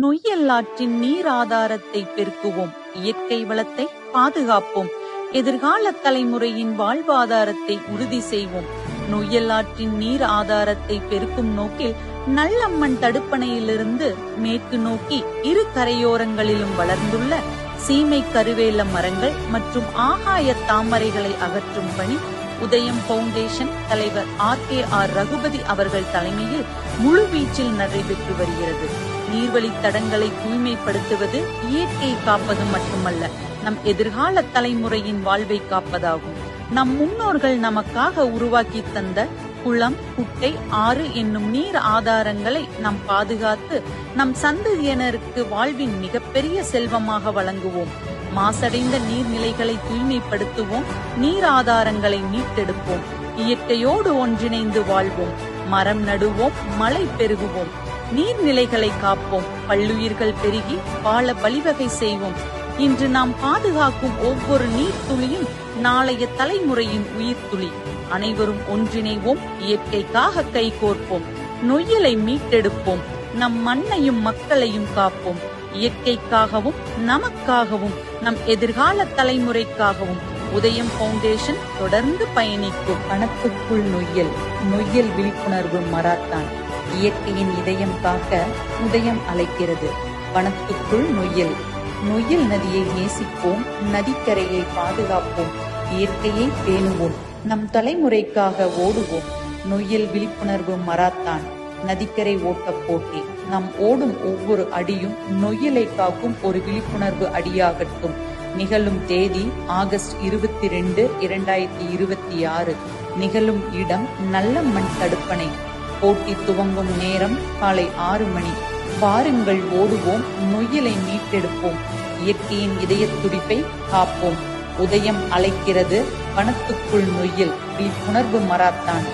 நொய்யல் ஆற்றின் நீர் ஆதாரத்தை பெருக்குவோம், இயற்கை வளத்தை பாதுகாப்போம், எதிர்கால தலைமுறையின் வாழ்வாதாரத்தை உறுதி செய்வோம். நொய்யல் ஆற்றின் நீர் ஆதாரத்தை பெருக்கும் நோக்கில் நல்லம்மன் தடுப்பணையிலிருந்து மேற்கு நோக்கி இரு கரையோரங்களிலும் வளர்ந்துள்ள சீமை கருவேல மரங்கள் மற்றும் ஆகாய தாமரைகளை அகற்றும் பணி உதயம் பவுண்டேஷன் தலைவர் RKR ரகுபதி அவர்கள் தலைமையில் முழுவீச்சில் நடைபெற்று வருகிறது. நீர்வழி தடங்களை தூய்மைப்படுத்துவது இயற்கை காப்பது மட்டுமல்ல, நம் எதிர்கால தலைமுறையின் வாழ்வை காப்பதாகும். நம் முன்னோர்கள் நமக்காக உருவாக்கி தந்த குளம், குட்டை, ஆறு என்னும் நீர் ஆதாரங்களை நாம் பாதுகாத்து நம் சந்ததியினருக்கு வாழ்வின் மிகப்பெரிய செல்வமாக வழங்குவோம். மாசடைந்த நீர்நிலைகளை தூய்மைப்படுத்துவோம், நீர் ஆதாரங்களை மீட்டெடுப்போம், இயற்கையோடு ஒன்றிணைந்து வாழ்வோம், மரம் நடுவோம், மழை பெருகுவோம், நீர்நிலைகளை காப்போம், பல்லுயிர்கள் பெருகி வாழ வழிவகை செய்வோம். இன்று நாம் பாதுகாக்கும் ஒவ்வொரு நீர் துளியும் நாளைய தலைமுறையின் உயிர் துளி. அனைவரும் ஒன்றிணைவோம், இயற்கைக்காக கைகோர்ப்போம், நொய்யலை மீட்டெடுப்போம், நம் மண்ணையும் மக்களையும் காப்போம். இயற்கைக்காகவும் நமக்காகவும் நம் எதிர்கால தலைமுறைக்காகவும் உதயம் பவுண்டேஷன் தொடர்ந்து பயணிக்கும். வனத்துக்குள் நொய்யல், நொய்யல் விழிப்புணர்வு மராத்தான். இயற்கையின் இதயம் காக்க உதயம் அழைக்கிறது. வனத்துக்குள் நொய்யல். நொய்யல் நதியை நேசிப்போம், நதிக்கரையை பாதுகாப்போம், இயற்கையை பேணுவோம், நம் தலைமுறைக்காக ஓடுவோம். நொய்யல் விழிப்புணர்வு மராத்தான், நதிக்கரை ஓட்ட போட்டி. நாம் ஓடும் ஒவ்வொரு அடியும் நொய்யலை காக்கும் ஒரு விழிப்புணர்வு அடியாகட்டும். நிகழும் தேதி ஆகஸ்ட் 22, 2026. நிகழும் இடம் நல்லம்மன் தடுப்பணை. போட்டி துவங்கும் நேரம் காலை 6 மணி. வாருங்கள், ஓடுவோம், நொய்யலை மீட்டெடுப்போம், இயற்கையின் இதய துடிப்பை காப்போம். உதயம் அழைக்கிறது. வனத்துக்குள் நொய்யல் விழிப்புணர்வு மராத்தான்.